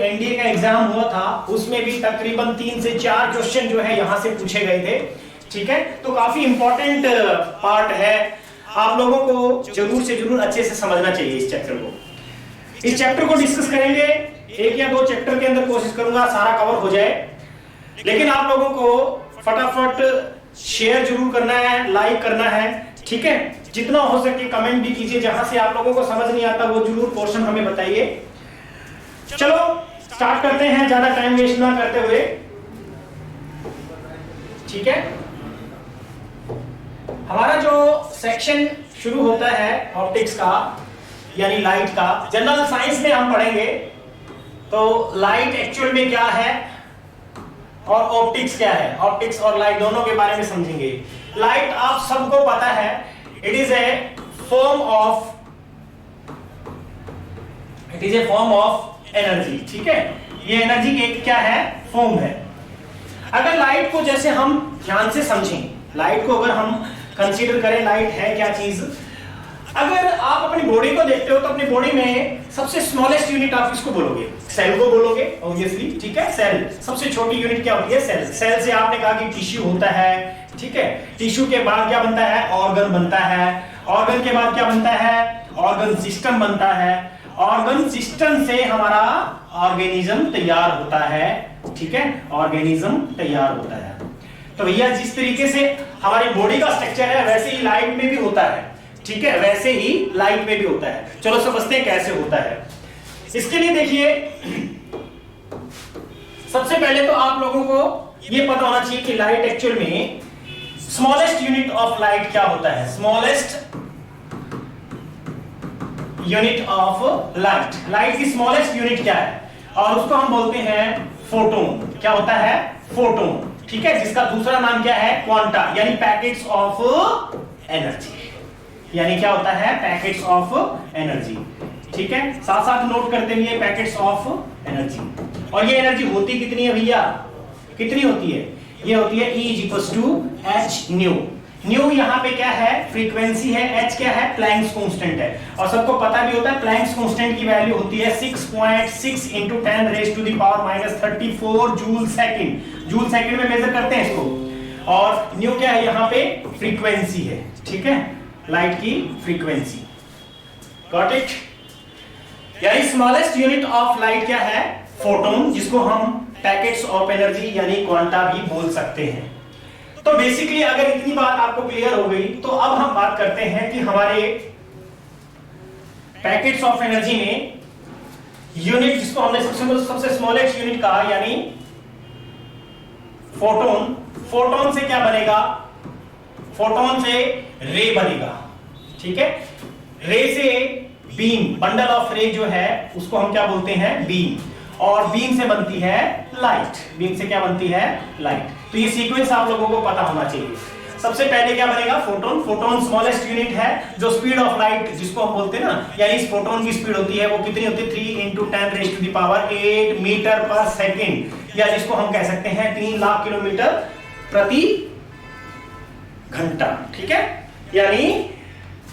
NDA का exam हुआ था उसमें भी तकरीबन 3 से 4 क्वेश्चन जो है यहां से पूछे गए थे। ठीक है, तो काफी इंपॉर्टेंट पार्ट है, आप लोगों को जरूर से जरूर अच्छे से समझना चाहिए इस चैप्टर को। इस चैप्टर को डिस्कस करेंगे, 1 या 2 चैप्टर के अंदर कोशिश करूंगा सारा कवर हो जाए, लेकिन आप लोगों को फटाफट शेयर जरूर करना है, लाइक करना है। ठीक है, जितना हो सके कमेंट भी कीजिए, जहां से आप लोगों को समझ नहीं आता वो जरूर पोर्शन हमें बताइए। चलो स्टार्ट करते हैं, ज्यादा टाइम वेस्ट ना करते हुए। ठीक है, हमारा जो सेक्शन शुरू होता है ऑप्टिक्स का यानी लाइट का, जनरल साइंस में हम पढ़ेंगे तो लाइट एक्चुअल में क्या है और ऑप्टिक्स क्या है, ऑप्टिक्स और लाइट दोनों के बारे में समझेंगे। लाइट आप सबको पता है, it is a form of energy. ठीक है, ये एनर्जी एक क्या है, फॉर्म है। अगर लाइट को जैसे हम ध्यान से समझें, लाइट को अगर हम कंसीडर करें, लाइट है क्या चीज। अगर आप अपनी बॉडी को देखते हो तो अपनी बॉडी में सबसे स्मॉलेस्ट यूनिट आप इसको बोलोगे, सेल को बोलोगे ऑब्वियसली। ठीक है, सेल सबसे छोटी यूनिट क्या होती है, सेल। सेल से आपने कहा कि टिश्यू होता है। ठीक है, टिश्यू के बाद क्या बनता है, ऑर्गन बनता है। ऑर्गन के बाद क्या बनता है, ऑर्गन सिस्टम बनता है। ऑर्गन सिस्टम से हमारा ऑर्गेनिज्म तैयार होता है। ठीक है, ऑर्गेनिज्म तैयार होता है। तो भैया जिस तरीके से हमारी बॉडी का स्ट्रक्चर है वैसे ही लाइट में भी होता है। ठीक है, वैसे ही लाइट में भी होता है। चलो समझते हैं कैसे होता है। इसके लिए देखिए, सबसे पहले तो आप लोगों को यह पता होना चाहिए कि लाइट एक्चुअल में स्मॉलेस्ट यूनिट ऑफ लाइट क्या होता है। Smallest unit of light, light की स्मॉलेस्ट यूनिट क्या है, और उसको हम बोलते हैं फोटोन। क्या होता है, फोटोन। ठीक है, जिसका दूसरा नाम क्या है, क्वांटा, यानी पैकेट्स ऑफ एनर्जी। यानी क्या होता है, पैकेट्स ऑफ एनर्जी। ठीक है, साथ साथ नोट करते हुए पैकेट्स ऑफ एनर्जी। और ये एनर्जी होती कितनी है भैया, कितनी होती है, ये होती है E=h न्यू। न्यू यहाँ पे क्या है, फ्रीक्वेंसी है, h क्या है, प्लैंक्स कांस्टेंट है। और सबको पता भी होता है प्लैंक्स कांस्टेंट की वैल्यू होती है 6.6 × 10⁻⁴ जूल सेकंड। जूल सेकंड में मेजर करते हैं इसको। और न्यू क्या है, यहाँ पे फ्रीक्वेंसी है। ठीक है, लाइट की फ्रीक्वेंसी। Got it. यानी स्मॉलेस्ट यूनिट ऑफ लाइट क्या है, फोटोन, जिसको हम पैकेट्स ऑफ एनर्जी यानी क्वांटा भी बोल सकते हैं। तो बेसिकली अगर इतनी बात आपको क्लियर हो गई तो अब हम बात करते हैं कि हमारे पैकेट्स ऑफ एनर्जी में यूनिट, जिसको हमने सबसे स्मॉलेस्ट यूनिट कहा, यानी फोटोन। फोटोन से क्या बनेगा, फोटोन से रे बनेगा। ठीक है, रे से बीम, बंडल ऑफ रे जो है उसको हम क्या बोलते हैं, बीम। और बीम से बनती है लाइट। बीम से क्या बनती है, लाइट। तो ये सीक्वेंस आप लोगों को पता होना चाहिए। सबसे पहले क्या बनेगा, फोटोन। फोटोन स्मॉलेस्ट यूनिट है, जो स्पीड ऑफ लाइट जिसको हम बोलते हैं ना, यानी इस फोटोन की स्पीड होती है वो कितनी होती है, 3 × 10⁸ मीटर पर सेकेंड, या जिसको हम कह सकते हैं 3 लाख किलोमीटर प्रति घंटा। ठीक है, यानी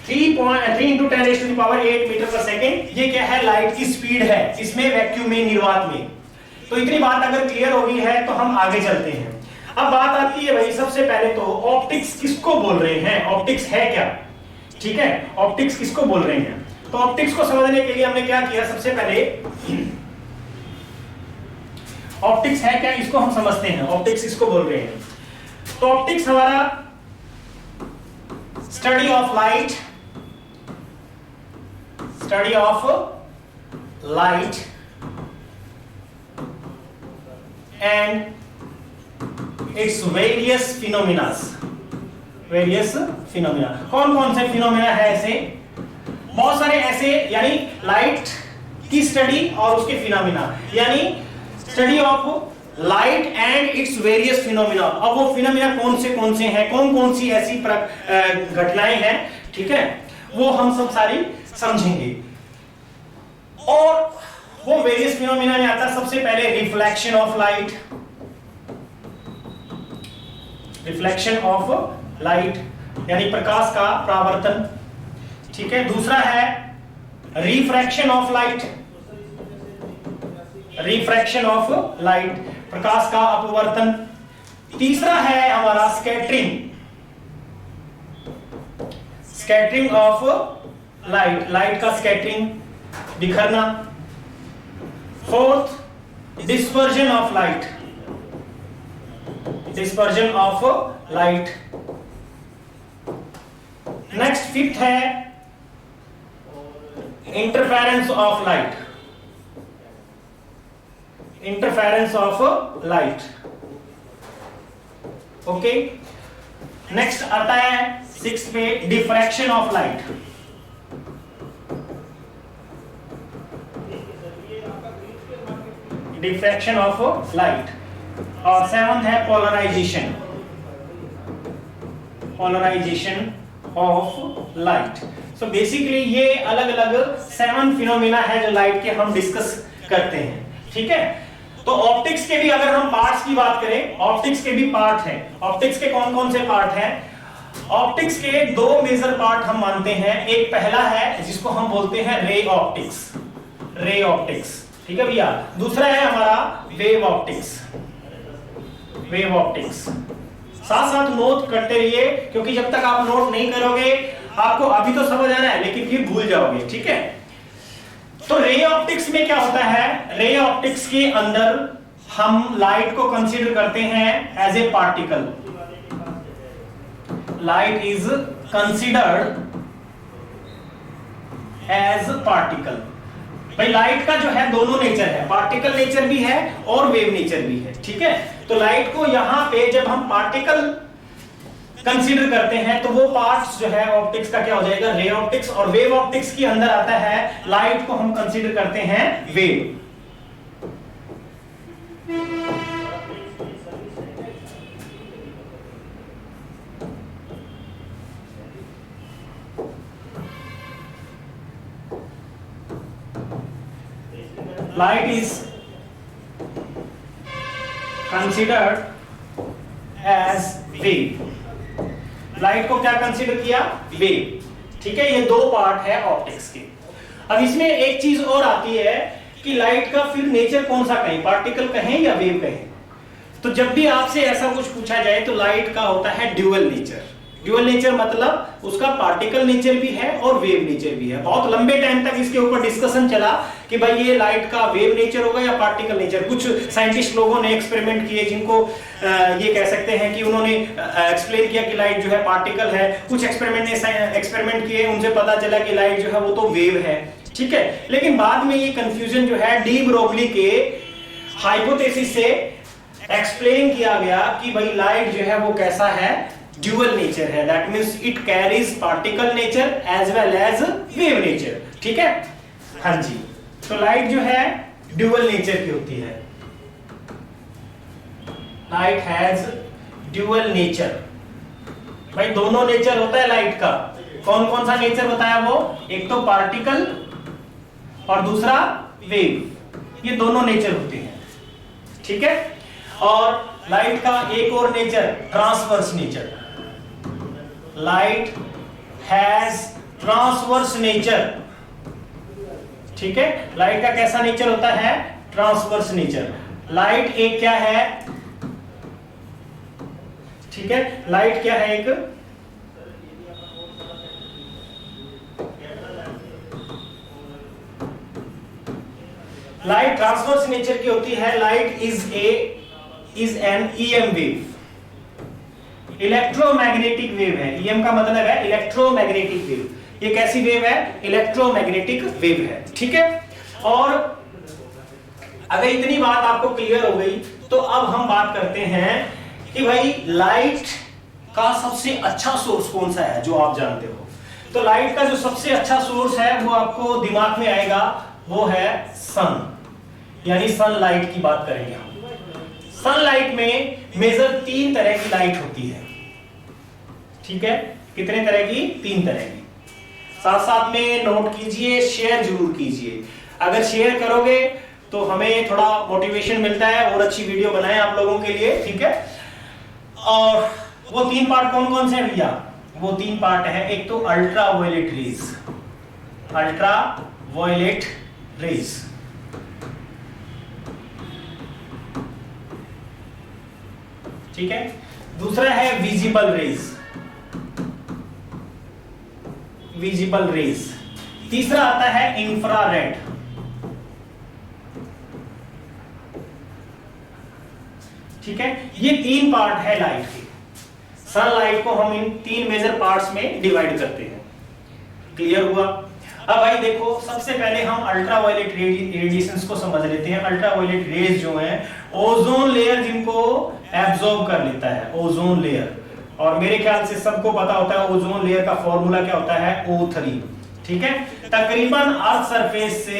3 × 10⁸ मीटर पर सेकेंड, ये क्या है, लाइट की स्पीड है, इसमें वैक्यूम में, निर्वात में। तो इतनी बात अगर क्लियर हो गई है तो हम आगे चलते हैं। अब बात आती है भाई, सबसे पहले तो ऑप्टिक्स किसको बोल रहे हैं, ऑप्टिक्स है क्या। ठीक है, ऑप्टिक्स किसको बोल रहे हैं। तो ऑप्टिक्स को समझने के लिए हमने क्या किया, सबसे पहले ऑप्टिक्स है क्या, इसको हम समझते हैं। ऑप्टिक्स किसको बोल रहे हैं, तो ऑप्टिक्स हमारा study of light, study of light and its various phenomena. Various phenomena, कौन कौन से फिनोमिना है ऐसे, बहुत सारे ऐसे, यानी लाइट की स्टडी और उसके फिनोमिना, यानी study of light and its various phenomena. अब वो फिनोमिना कौन से हैं, कौन कौन सी ऐसी घटनाएं हैं, ठीक है, वो हम सब सारी समझेंगे। और वो वेरियस फिनोमिना में आता है सबसे पहले reflection of light, reflection of light यानी प्रकाश का परावर्तन। ठीक है, दूसरा है refraction of light, refraction of light, प्रकाश का अपवर्तन। तीसरा है हमारा scattering, scattering of light, light का स्कैटरिंग, बिखरना। Fourth dispersion of light, dispersion of light. Next fifth है interference of light, interference of light. Okay, next आता है सिक्स्थ पे diffraction of light, diffraction of light. और सेवंथ है polarisation, polarisation of light. So basically ये अलग अलग 7 phenomena है जो लाइट के हम डिस्कस करते हैं, ठीक है। तो ऑप्टिक्स के भी अगर हम पार्ट्स की बात करें, ऑप्टिक्स के भी पार्ट हैं। ऑप्टिक्स के कौन कौन से पार्ट हैं? ऑप्टिक्स के 2 मेजर पार्ट हम मानते हैं। एक पहला है जिसको हम बोलते हैं रे ऑप्टिक्स, रे ऑप्टिक्स, ठीक है भैया। दूसरा है हमारा वेव ऑप्टिक्स, वेव ऑप्टिक्स। साथ साथ नोट करते रहिए, क्योंकि जब तक आप नोट नहीं करोगे आपको अभी तो समझ आना है लेकिन फिर भूल जाओगे, ठीक है। तो रे ऑप्टिक्स में क्या होता है? रे ऑप्टिक्स के अंदर हम लाइट को कंसीडर करते हैं as a particle. Light is considered as particle. भाई लाइट का जो है दोनों नेचर है, पार्टिकल नेचर भी है और वेव नेचर भी है, ठीक है। तो लाइट को यहां पे जब हम पार्टिकल कंसीडर करते हैं तो वो पार्ट्स जो है ऑप्टिक्स का क्या हो जाएगा? Ray optics. और वेव ऑप्टिक्स के अंदर आता है लाइट को हम कंसीडर करते हैं wave. Light is considered as wave. Light को क्या कंसीडर किया? वेव, ठीक है। ये 2 पार्ट है ऑप्टिक्स के। अब इसमें एक चीज और आती है कि लाइट का फिर नेचर कौन सा कहें, पार्टिकल कहें या वेव कहें। तो जब भी आपसे ऐसा कुछ पूछा जाए तो लाइट का होता है ड्यूअल नेचर। ड्यूअल नेचर मतलब उसका पार्टिकल नेचर भी है और वेव नेचर भी है। बहुत लंबे टाइम तक इसके ऊपर डिस्कशन चला कि भाई ये लाइट का वेव नेचर होगा या पार्टिकल नेचर। कुछ साइंटिस्ट लोगों ने एक्सपेरिमेंट किए जिनको ये कह सकते हैं कि उन्होंने एक्सप्लेन किया कि लाइट जो है पार्टिकल है। कुछ एक्सपेरिमेंट किए, उनसे पता चला कि लाइट जो है वो तो वेव है, ठीक है। लेकिन बाद में ये कंफ्यूजन जो है डी ब्रोगली के हाइपोथेसिस से एक्सप्लेन किया गया कि भाई लाइट जो है वो कैसा है? ड्यूअल नेचर है। That means it carries particle nature as well as wave nature, ठीक है। हाँ जी, तो लाइट जो है ड्यूअल नेचर की होती है। Light has dual nature. भाई दोनों नेचर होता है लाइट का। कौन कौन सा नेचर बताया वो? एक तो पार्टिकल और दूसरा वेव। ये दोनों नेचर होते हैं, ठीक है। और लाइट का एक और nature transverse nature. Light has transverse nature, ठीक है। लाइट का कैसा नेचर होता है? Transverse nature. लाइट एक क्या है? ठीक है, लाइट क्या है? एक लाइट ट्रांसवर्स नेचर की होती है। Light is an EM wave, electromagnetic wave है। ईएम का मतलब है इलेक्ट्रोमैग्नेटिक वेव। ये कैसी वेव है? इलेक्ट्रोमैग्नेटिक वेव है, ठीक है। और अगर इतनी बात आपको क्लियर हो गई तो अब हम बात करते हैं कि भाई लाइट का सबसे अच्छा सोर्स कौन सा है जो आप जानते हो। तो लाइट का जो सबसे अच्छा सोर्स है वो आपको दिमाग में आएगा, वो है सन, यानी सनलाइट की बात करेंगे हम। सनलाइट में मेजर 3 तरह की लाइट होती है, ठीक है। कितने तरह की? 3 तरह की। साथ साथ में नोट कीजिए, शेयर जरूर कीजिए। अगर शेयर करोगे तो हमें थोड़ा मोटिवेशन मिलता है और अच्छी वीडियो बनाएं आप लोगों के लिए, ठीक है। और वो 3 पार्ट कौन कौन से हैं भैया? वो 3 पार्ट है। एक तो ultraviolet rays, ultraviolet rays, ठीक है। दूसरा है विजिबल रेज, विजिबल रेज। तीसरा आता है इंफ्रारेड। ठीक है, ये 3 पार्ट है लाइट के। सनलाइट को हम इन 3 मेजर पार्ट्स में डिवाइड करते हैं। क्लियर हुआ? अब भाई देखो, सबसे पहले हम अल्ट्रावायलेट रेडिएशंस को समझ लेते हैं। अल्ट्रावायलेट रेज जो है ओजोन लेयर जिनको एब्जॉर्ब कर लेता है, ओजोन लेयर। और मेरे ख्याल से सबको पता होता है ओजोन लेयर का फॉर्मूला क्या होता है, O3। ठीक है, तकरीबन अर्थ सरफेस से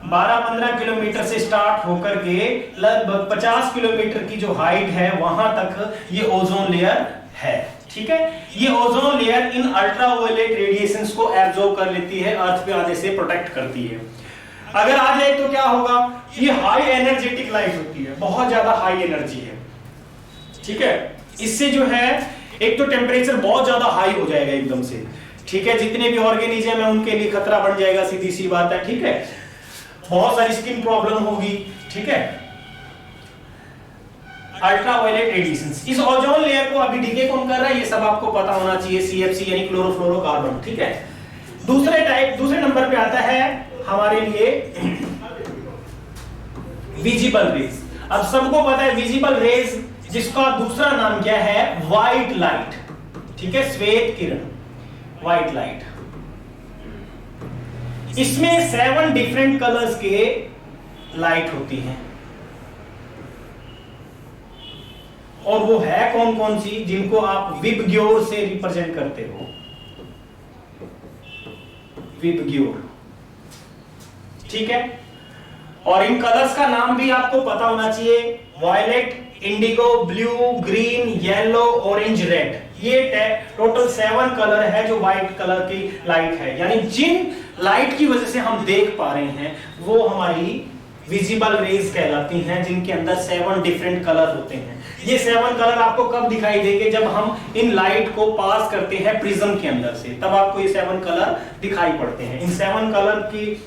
12-15 किलोमीटर से स्टार्ट होकर के लगभग 50 किलोमीटर की जो हाइट है वहां तक ये ओजोन लेयर है। ठीक है, ये ozone layer in ultraviolet radiations को एब्जॉर्ब कर लेती है, अर्थ पे आने से प्रोटेक्ट करती है। अगर आ जाए तो क्या होगा, ये हाई एनर्जेटिक लाइट होती है, बहुत ज्यादा हाई एनर्जी है। ठीक है, इससे जो है एक तो टेम्परेचर बहुत ज्यादा हाई हो जाएगा एकदम से। ठीक है, जितने भी ऑर्गेनिज्म है उनके लिए खतरा बन जाएगा, सीधी सी बात है। ठीक है, बहुत सारी स्किन प्रॉब्लम होगी। ठीक है, अल्ट्रावायलेट रेडिएशंस, इस ओजोन लेयर को अभी डीके कौन कर रहा है ये सब आपको पता होना चाहिए, CFC यानी क्लोरोफ्लोरोकार्बन। ठीक है, दूसरे नंबर पे आता है हमारे लिए विजिबल रेज। अब सबको पता है विजिबल रेज जिसका दूसरा नाम क्या है, व्हाइट लाइट। ठीक है, श्वेत किरण, व्हाइट लाइट। इसमें 7 डिफरेंट कलर्स के लाइट होती हैं। और वो है कौन कौन सी, जिनको आप विबग्योर से रिप्रेजेंट करते हो, विबग्योर। ठीक है, और इन कलर्स का नाम भी आपको पता होना चाहिए, violet, indigo, blue, green, yellow, orange, red. ये टोटल 7 कलर है जो व्हाइट कलर की लाइट है। यानी जिन लाइट की वजह से हम देख पा रहे हैं वो हमारी विजिबल रेज कहलाती हैं, जिनके अंदर 7 डिफरेंट कलर होते हैं। ये 7 कलर आपको कब दिखाई देंगे, जब हम इन लाइट को पास करते हैं प्रिज्म के अंदर से, तब आपको ये 7 कलर दिखाई पड़ते हैं। इन 7 कलर की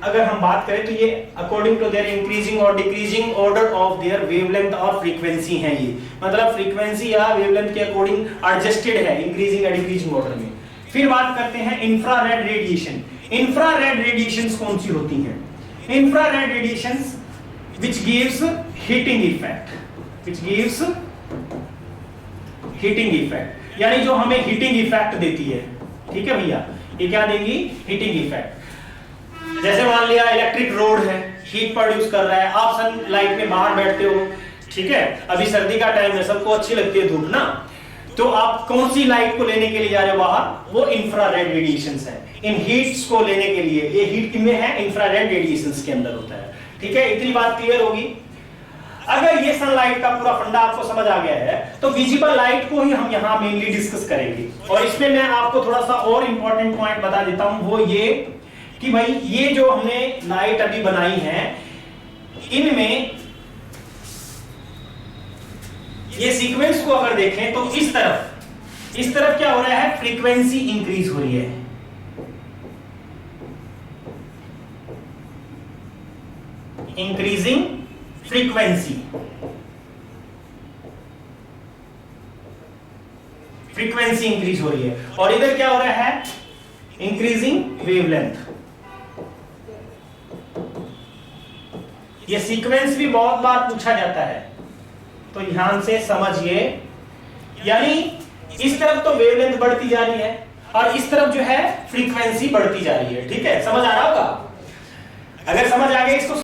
अगर हम बात करें तो ये अकॉर्डिंग टू देयर इंक्रीजिंग और decreasing order of their wavelength और फ्रीक्वेंसी है। ये मतलब फ्रीक्वेंसी या वेवलेंथ के अकॉर्डिंग एडजस्टेड है, इंक्रीजिंग या डिक्रीजिंग ऑर्डर में। फिर बात करते हैं इंफ्रारेड रेडिएशन। इंफ्रारेड रेडिएशंस कौन सी होती हैं? Infrared radiations which gives heating effect, which gives heating effect, यानी जो हमें हीटिंग इफेक्ट देती है। ठीक है भैया, ये क्या देंगी, हीटिंग इफेक्ट। जैसे मान लिया इलेक्ट्रिक रोड है, हीट प्रोड्यूस कर रहा है, आप सनलाइट में बाहर बैठते हो। ठीक है, अभी सर्दी का टाइम है, सबको अच्छी लगती है धूप ना, तो आप कौन सी लाइट को लेने के लिए जा रहे हो बाहर, वो इंफ्रारेड रेडिएशंस है। इन हीट्स को लेने के लिए, ये हीट किनमें है, इंफ्रारेड रेडिएशंस के अंदर होता है। ठीक है, इतनी बात क्लियर होगी। अगर ये सनलाइट का पूरा फंडा आपको समझ आ गया है तो विजिबल लाइट को ही हम यहाँ मेनली डिस्कस करेंगे। और इसमें मैं आपको थोड़ा सा और इंपॉर्टेंट पॉइंट बता देता हूं, वो ये कि भाई ये जो हमने लाइट अभी बनाई है, इनमें ये सीक्वेंस को अगर देखें तो इस तरफ क्या हो रहा है, फ्रीक्वेंसी इंक्रीज हो रही है। इंक्रीजिंग फ्रीक्वेंसी, फ्रीक्वेंसी इंक्रीज हो रही है। और इधर क्या हो रहा है, इंक्रीजिंग वेवलेंथ। ये सीक्वेंस भी बहुत बार पूछा जाता है, तो ध्यान से समझिए। यानी इस तरफ तो वेवलेंथ बढ़ती जा रही है और इस तरफ जो है फ्रीक्वेंसी बढ़ती जा रही है। ठीक है, समझ आ रहा होगा? अगर समझ आ गया इसको